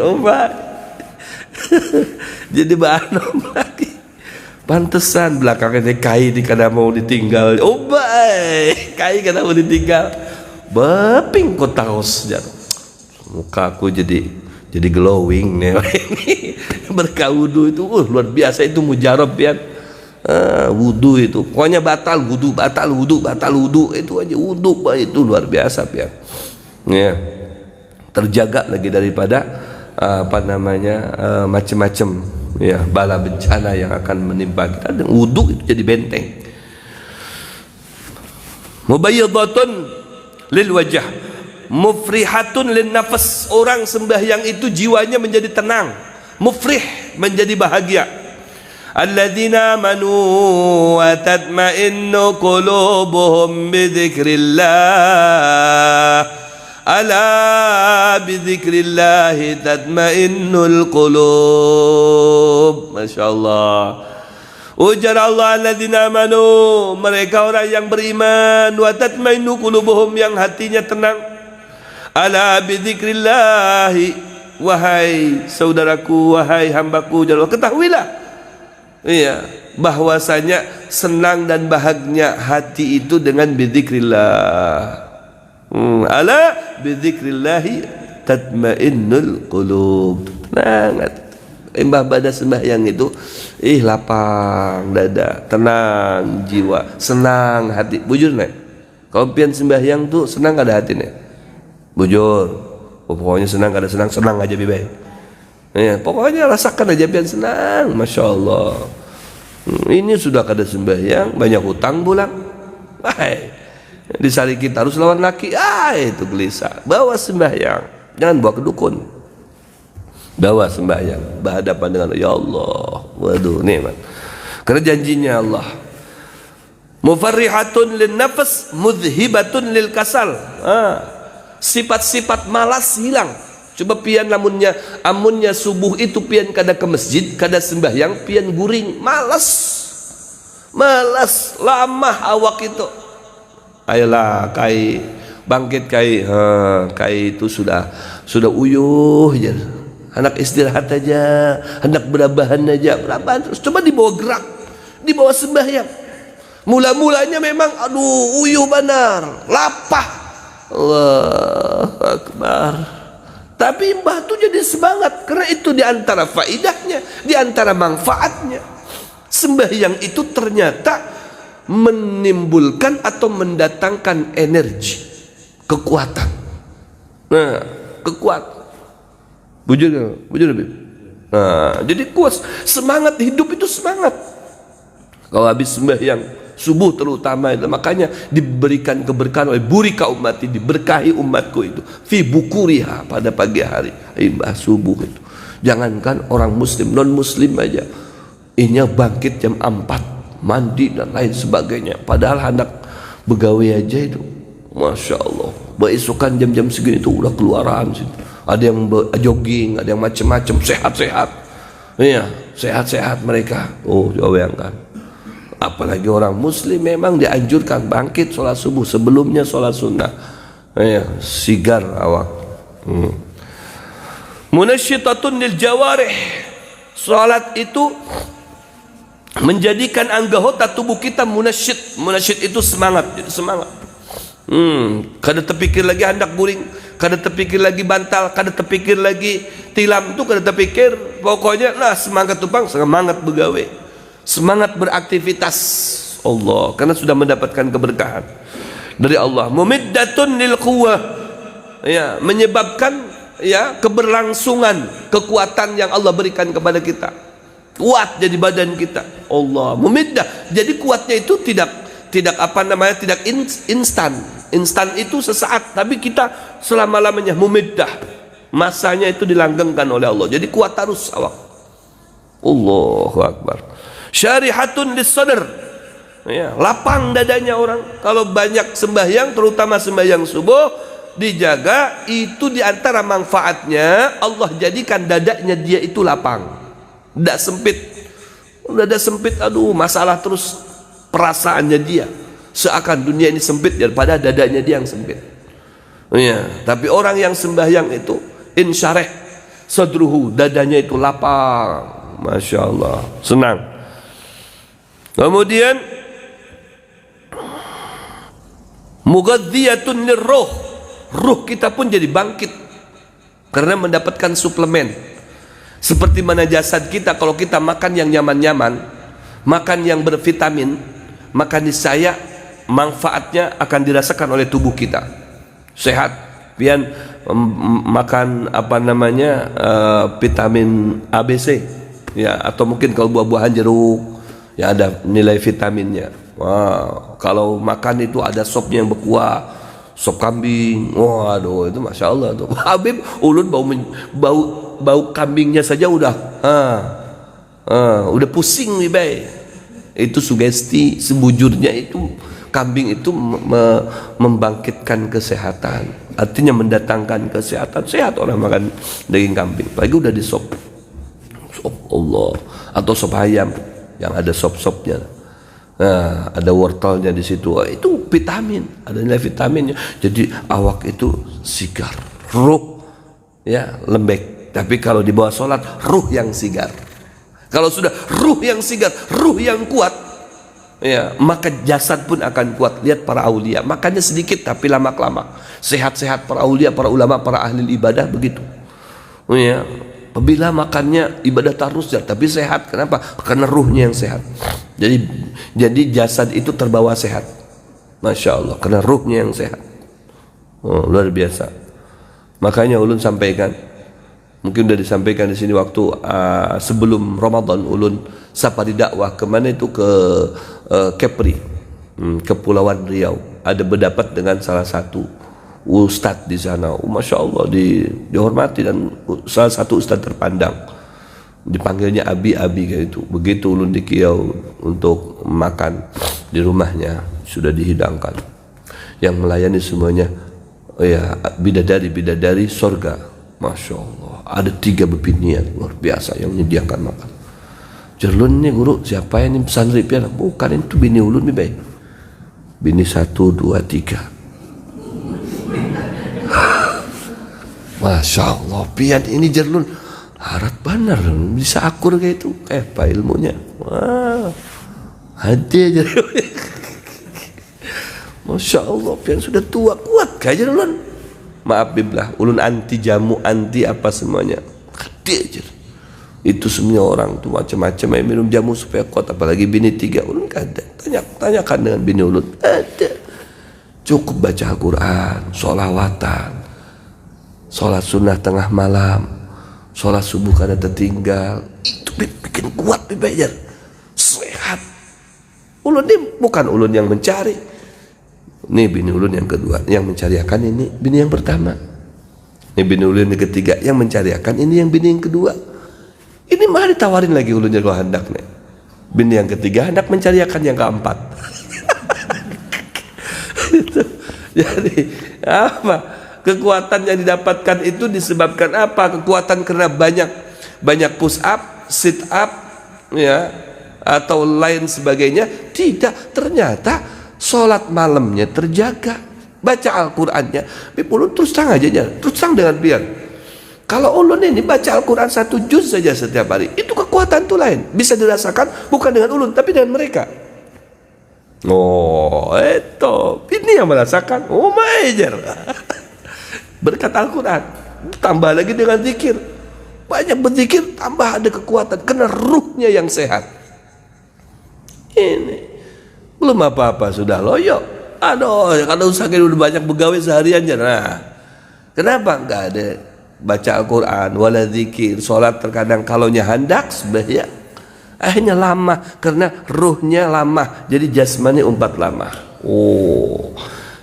jadi ba'anom lagi. Pantesan belakangnya kai di kada mau ditinggal. Kai kada mau ditinggal. Beping kok taros jar. Muka aku jadi jadi glowing nih. Berkah wudu itu luar biasa, itu mujarab ya. Wudu itu pokoknya batal wudu, batal wudu, batal wudu, itu aja wudu itu luar biasa ya. Ya, terjaga lagi daripada apa namanya macam-macam ya bala bencana yang akan menimpa kita. Dan wudu itu jadi benteng. Mubayyadatun lil wajah, mufrihatun lin nafas. Orang sembahyang itu jiwanya menjadi tenang, mufrih, menjadi bahagia. Alladzina amanu wa tatma'innu qulubuhum bi dzikrillah. Ala bi dzikrillah tatma'innul qulub. Masyaallah. Ujar Allah, alladzina amanu, mereka orang yang beriman, wa tatmainnu qulubuhum, yang hatinya tenang. Ala bi dzikrillah, wahai saudaraku, wahai hambaku, ketahuilah iya bahwasanya senang dan bahagia hati itu dengan bi dzikrillah. Ala bi dzikrillah tatmainnul qulub. Tenang hati. Embah pada sembahyang itu lapang dada, tenang jiwa, senang hati. Bujur nek kalau pian sembahyang tuh senang ada hati nek bujur. Pokoknya senang ada senang, senang aja bibai ya, pokoknya rasakan aja pian senang. Masya Allah, ini sudah kada sembahyang banyak hutang pulang. Disari kita harus lawan laki, itu gelisah. Bawa sembahyang, jangan bawa ke dukun. Bawa sembahyang berhadapan dengan ya Allah. Waduh nikmat. Karena janjinya Allah, mufarrihatun lin nafas, mudhibatun lil kasal. Sifat-sifat malas hilang. Coba pian amunnya subuh itu pian kada ke masjid, kada sembahyang, pian guring, malas lama awak itu. Ayolah kai bangkit kai itu sudah uyuh ya. Hendak istirahat aja, hendak berabahan aja, berabahan terus. Coba dibawa gerak, dibawa sembahyang. Mula-mulanya memang uyuh benar, lapah. Allahu Akbar. Tapi mbah tu jadi semangat, karena itu diantara faidahnya, diantara manfaatnya. Sembahyang itu ternyata menimbulkan atau mendatangkan energi, kekuatan. Nah, kekuatan. Bujur Habib. Nah, jadi kuat, semangat hidup itu semangat. Kalau habis sembahyang subuh terutama itu, makanya diberikan keberkahan oleh burika ummati, diberkahi umatku itu fi bukuriha, pada pagi hari imbah subuh itu. Jangankan orang muslim, non muslim aja ini bangkit jam 4 mandi dan lain sebagainya, padahal hendak begawe aja itu. Masya Allah, beesokan jam-jam segini itu udah keluaran situ. Ada yang jogging, ada yang macam-macam, sehat-sehat. Iya, sehat-sehat mereka. Oh, coba bayangkan. Apalagi orang muslim memang dianjurkan bangkit sholat subuh, sebelumnya sholat sunnah. Iya, sigar awak. Munasyitatun lil jawarih. Sholat itu menjadikan anggota tubuh kita munasyid. Munasyid itu semangat, jadi semangat. Kada terpikir lagi hendak guring, kada terpikir lagi bantal, kada terpikir lagi tilam, itu kada terpikir. Pokoknya semangat tupang, semangat begawe, semangat beraktivitas Allah, karena sudah mendapatkan keberkahan dari Allah. Mumiddatun lil quwwah, ya, menyebabkan ya keberlangsungan kekuatan yang Allah berikan kepada kita. Kuat jadi badan kita. Allah mumiddah. Jadi kuatnya itu tidak apa namanya, tidak instan. Instan itu sesaat, tapi kita selama-lamanya mumiddah. Masanya itu dilanggengkan oleh Allah. Jadi kuat terus awak. Allahu Akbar. Syarihatun lis-sadr. Ya, lapang dadanya orang. Kalau banyak sembahyang, terutama sembahyang subuh, dijaga, itu diantara manfaatnya Allah jadikan dadanya dia itu lapang. Tidak sempit. Dada sempit, aduh masalah terus perasaannya dia. Seakan dunia ini sempit daripada dadanya dia yang sempit. Ya, tapi orang yang sembahyang itu insyareh sadruhu, dadanya itu lapang. Masya Allah, senang. Kemudian mugadziyatun lirruh, ruh kita pun jadi bangkit. karena mendapatkan suplemen. Seperti mana jasad kita, kalau kita makan yang nyaman-nyaman, makan yang bervitamin, maka niscaya manfaatnya akan dirasakan oleh tubuh kita. Sehat. Pian makan apa namanya vitamin ABC ya, atau mungkin kalau buah-buahan jeruk ya ada nilai vitaminnya. Wah, kalau makan itu ada sopnya yang berkuah, sop kambing. Waduh, itu masya Allah tuh. Habib ulun bau kambingnya saja udah pusing nih bay. Itu sugesti sebujurnya itu kambing itu membangkitkan kesehatan, artinya mendatangkan kesehatan. Sehat orang makan daging kambing, apalagi udah di sop Allah, atau sop ayam yang ada sop-sopnya. Nah, ada wortelnya di situ. Itu vitamin, ada nilai vitaminnya. Jadi awak itu sigar, ruh ya lembek. Tapi kalau di bawah sholat, ruh yang sigar. Kalau sudah ruh yang sigar, ruh yang kuat, ya maka jasad pun akan kuat. Lihat para aulia, makannya sedikit tapi lama-lama sehat-sehat. Para aulia, para ulama, para ahli ibadah begitu. Ya, apabila makannya ibadah terus ya, tapi sehat. Kenapa? Karena ruhnya yang sehat. Jadi jasad itu terbawa sehat, masya Allah, karena ruhnya yang sehat. Luar biasa. Makanya ulun sampaikan, mungkin sudah disampaikan di sini waktu sebelum Ramadan, ulun safari dakwah kemana itu ke Kepri, Kepulauan Riau. Ada berdapat dengan salah satu ustadz di sana. Masya Allah dihormati, dan salah satu ustadz terpandang. Dipanggilnya Abi kayak itu. Begitu ulun di Kiau untuk makan di rumahnya, sudah dihidangkan. Yang melayani semuanya ya bidadari sorga. Masya Allah, ada 3 bebinian luar biasa yang menyediakan makan. Jerlun nih guru, siapa ini pesantren pian? Bukan, itu bini ulun nih bay. Bini 1, 2, 3. Masya Allah, pian ini jerlun harap benar bisa akur kayak itu. Apa ilmunya? Wah, hati aja. Masya Allah, pian sudah tua kuat kayak jerlun. Maaf biblah, ulun anti jamu, anti apa semuanya. Hati aja. Itu semua orang tuh macam-macam yang minum jamu supaya kuat, apalagi bini 3. Ulun gak ada. Tanyakan dengan bini ulun, ada. Cukup baca Al-Quran, sholawatan, sholat sunnah tengah malam, sholat subuh karena tertinggal. Itu bikin kuat, bibayar sehat. Ulun ini bukan ulun yang mencari. Ini bini ulun yang kedua, yang mencariakan ini bini yang pertama. Ini bini ulun yang ketiga, yang mencariakan ini yang bini yang kedua. Ini malah ditawarin lagi ulun kalau hendak nih. Bini yang ketiga hendak mencariakan yang keempat. Jadi apa? Kekuatan yang didapatkan itu disebabkan apa? Kekuatan karena banyak push up, sit up, ya, atau lain sebagainya. Tidak, ternyata sholat malamnya terjaga, baca Al-Qurannya. Ulun terus terang aja, terus terang dengan pian. Kalau ulun ini baca Al-Quran 1 juz saja setiap hari, itu kekuatan itu lain, bisa dirasakan bukan dengan ulun tapi dengan mereka. Oh, itu ini yang merasakan. Oh, majer. Berkat Al-Quran, tambah lagi dengan zikir. Banyak berzikir, tambah ada kekuatan karena ruhnya yang sehat. Ini belum apa-apa sudah loyo. Aduh, kalau usahakan udah banyak begawe seharian aja. Nah, kenapa enggak ada baca Al-Quran, wala zikir, sholat terkadang kalaunya hendak sebenarnya akhirnya lama karena ruhnya lama, jadi jasmani umpat lama. Oh,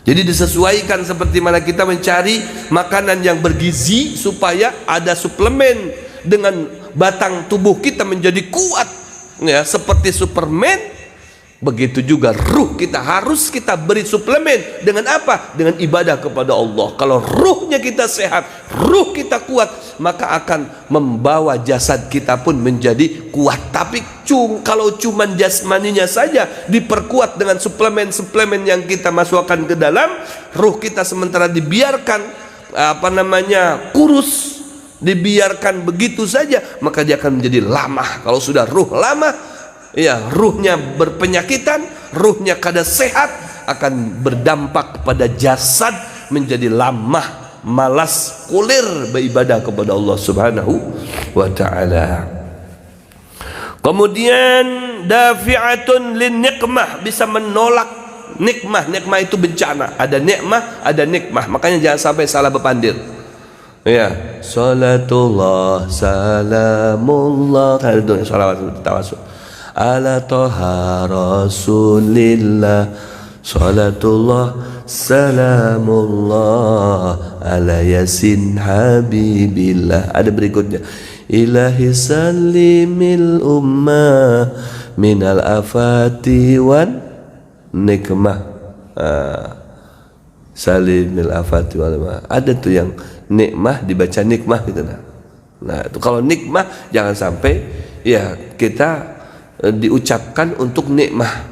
jadi disesuaikan seperti mana kita mencari makanan yang bergizi supaya ada suplemen dengan batang tubuh kita menjadi kuat, ya seperti Superman. Begitu juga ruh kita harus kita beri suplemen dengan apa? Dengan ibadah kepada Allah. Kalau ruhnya kita sehat, ruh kita kuat, maka akan membawa jasad kita pun menjadi kuat. Tapi kalau cuman jasmaninya saja diperkuat dengan suplemen-suplemen yang kita masukkan ke dalam, ruh kita sementara dibiarkan kurus, dibiarkan begitu saja, maka dia akan menjadi lamah. Kalau sudah ruh lama, ya ruhnya berpenyakitan, ruhnya kada sehat, akan berdampak kepada jasad menjadi lamah, malas kulir beribadah kepada Allah Subhanahu wa taala. Kemudian dafi'atun lin nikmah, bisa menolak nikmah. Nikmah itu bencana. Ada nikmah, ada nikmah. Makanya jangan sampai salah berpandir. Ya, salatullah salamullah, itu salawat tawasul ala toha rasulillah, salatullah salamullah ala yasin habibillah. Ada berikutnya, ilahi salimil ummah minal afati wan nikmah. Salimil afati wan nikmah. Ada tuh yang nikmah dibaca nikmah gitu. Nah itu kalau nikmah jangan sampai ya kita diucapkan untuk nikmah.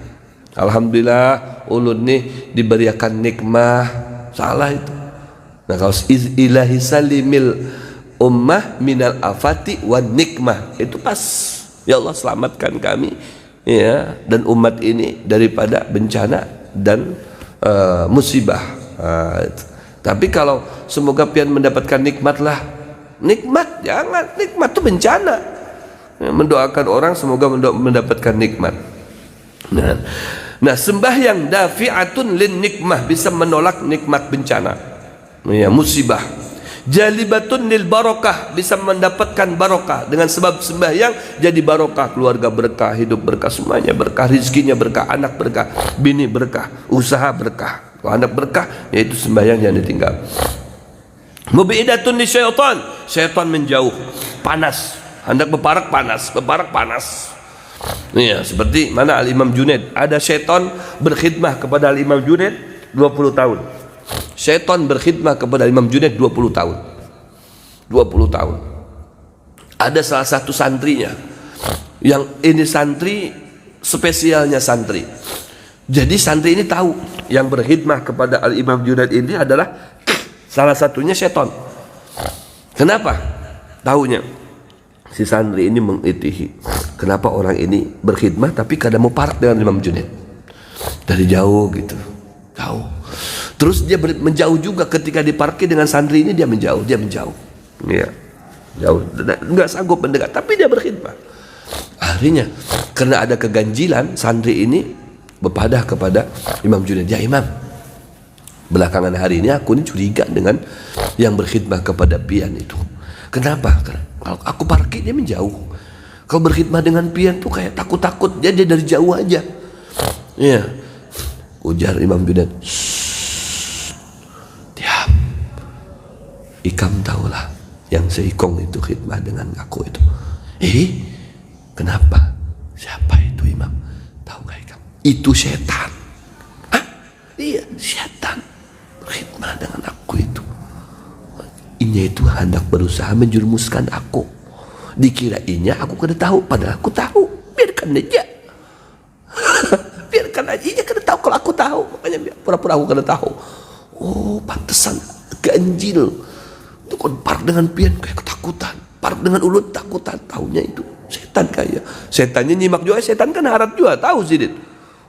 Alhamdulillah ulun nih diberikan nikmah, salah itu. Nah kalau ilahi salimil ummah minal afati wan nikmah, itu pas. Ya Allah selamatkan kami ya dan umat ini daripada bencana dan musibah. Itu. Tapi kalau semoga pian mendapatkan nikmat lah, nikmat jangan, nikmat itu bencana. Mendoakan orang semoga mendapatkan nikmat. Nah sembahyang dafi'atun lin nikmah, bisa menolak nikmat bencana, ya, musibah. Jalibatun lil barokah, bisa mendapatkan barokah dengan sebab sembahyang. Jadi barokah, keluarga berkah, hidup berkah, semuanya berkah, rizkinya berkah, anak berkah, bini berkah, usaha berkah. Kalau anak berkah, yaitu sembahyang yang ditinggal. Mubidatun li syaitan, syaitan menjauh, panas, hendak berparak panas, berparak panas. Ya, seperti mana Al-Imam Junaid, ada syaitan berkhidmah kepada Al-Imam Junaid 20 tahun. Syaitan berkhidmah kepada Imam Junaid 20 tahun. 20 tahun. Ada salah satu santrinya, yang ini santri spesialnya santri. Jadi santri ini tahu yang berkhidmah kepada Al-Imam Junaid ini adalah salah satunya syaitan. Kenapa? Tahunya si santri ini mengitihi, kenapa orang ini berkhidmah tapi kadang mau parak dengan Imam Junaid dari jauh gitu, jauh. Terus dia menjauh juga ketika diparkir dengan santri ini, dia menjauh, ya, jauh, nggak sanggup mendekat, tapi dia berkhidmah. Akhirnya karena ada keganjilan, santri ini berpadah kepada Imam Junaid, ya Imam, belakangan hari ini aku ini curiga dengan yang berkhidmah kepada pian itu. Kenapa? Karena kalau aku parkir dia menjauh. Kalau berkhidmah dengan pian tuh kayak takut-takut, dia dari jauh aja. Ya, ujar Imam Junaid, diam. Ikam tahulah yang seikong itu khidmah dengan aku itu. Kenapa? Siapa itu Imam? Tahu gak Ikam? Itu setan. Hah? Iya, setan berkhidmah dengan aku itu. Inya itu hendak berusaha menjerumuskan aku. Dikirainya aku kena tahu, padahal aku tahu. Biarkan aja. Biarkan aja, dia kena tahu kalau aku tahu. Makanya pura-pura aku kena tahu. Oh, pantesan ganjil. Itu kon park dengan pian kayak ketakutan, park dengan ulut takutan. Taunya itu setan kayak. Setannya nyimak juga, setan kan harap juga tahu Sidin.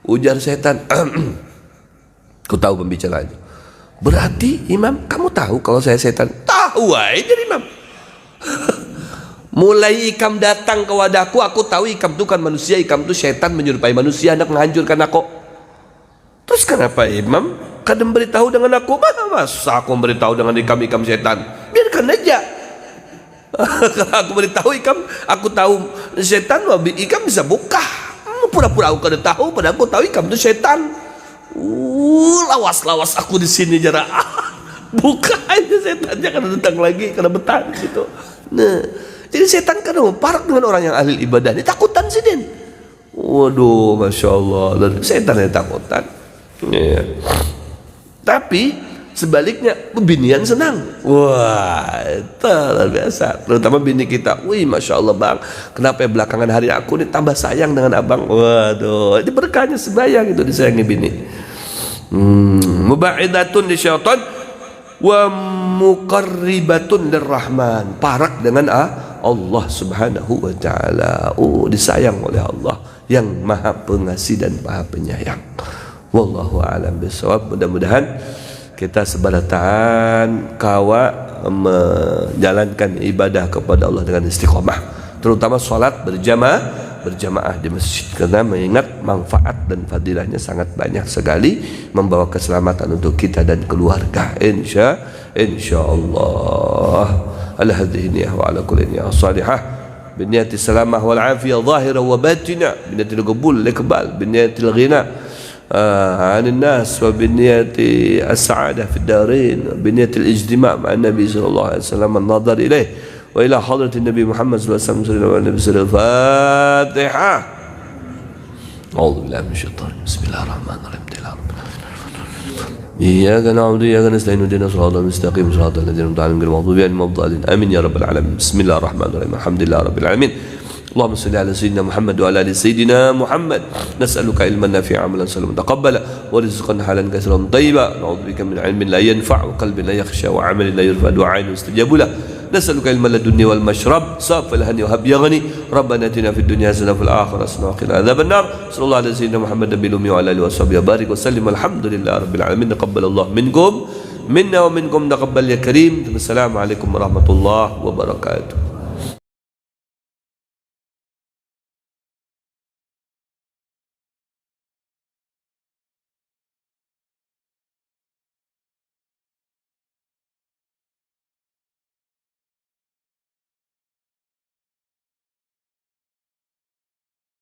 Ujar setan, ku tahu pembicaraannya. Berarti Imam, kamu tahu kalau saya setan? Tahu aja Imam. Mulai Ikam datang ke wadahku, aku tahu Ikam itu kan manusia, Ikam itu setan menyerupai manusia, hendak menghancurkan aku. Terus kenapa Imam kadang beritahu dengan aku? Masa aku beritahu dengan Ikam setan? Biarkan aja. Kalau aku beritahu Ikam, aku tahu setan, Ikam bisa buka. Pura-pura aku kada tahu, padahal aku tahu Ikam itu setan. Lawas-lawas aku di sini jarak. Buka aja setannya, kada datang lagi, kada betah di situ. Nah, jadi setan kan mau parak dengan orang yang ahli ibadah, ini takutan sih Den. Waduh, masya Allah, dan setan yang takutan. Ya. Tapi sebaliknya binian senang. Wah, itu luar biasa. Terutama bini kita. Wih, masya Allah bang, kenapa ya belakangan hari aku ini tambah sayang dengan abang? Waduh, ini berkahnya sembahyang itu disayangi bini. Mubaidatun li syaitan wa muqarribatun lirrahman, parak dengan Allah subhanahu wa ta'ala. Oh, disayang oleh Allah yang maha pengasih dan maha penyayang. Wallahu a'lam bishawab. Mudah-mudahan kita sebaratan kawa menjalankan ibadah kepada Allah dengan istiqomah, terutama sholat berjamaah di masjid, karena mengingat manfaat dan fadilahnya sangat banyak sekali, membawa keselamatan untuk kita dan keluarga insyaallah. Ala hadhihi niyyah wa ala kulli niyyah salihah binniyati salamah wal afiyah zahira wa batina binniyati al-qabul al-iqbal binniyati al-ghina عن الناس وبنية السعادة في الدارين بنية الاجتماع مع النبي صلى الله عليه وسلم النظر إليه وإلى حضرة النبي محمد صلى الله عليه وسلم الفاتحة. أعوذ بالله من الشيطان بسم الله الرحمن الرحيم. إياك نعبد وإياك نستعين اهدنا الصراط المستقيم صراط الذين أنعمت عليهم غير المغضوب عليهم ولا الضالين آمين يا رب العالمين. بسم الله الرحمن الرحيم الحمد لله رب العالمين. اللهم صل على سيدنا محمد وعلى ال سيدنا محمد. نسألك علما نافعا عملا سليما متقبلا ورزقا حلالا كثيرا طيبا. نعوذ بك من علم لا ينفع وقلب لا يخشى وعمل لا يرفع ودعاء يستجاب له. نسألك علما لدنيا والمشرب صاف الهني وهب يغني. ربنا اتنا في الدنيا حسنة وفي الآخرة حسنة وقنا عذاب النار. صلى الله على سيدنا محمد النبي الأمي وعلى آله وصحبه وبارك وسلم. الحمد لله رب العالمين. تقبل الله منكم منا ومنكم تقبل يا كريم. السلام عليكم ورحمة الله وبركاته.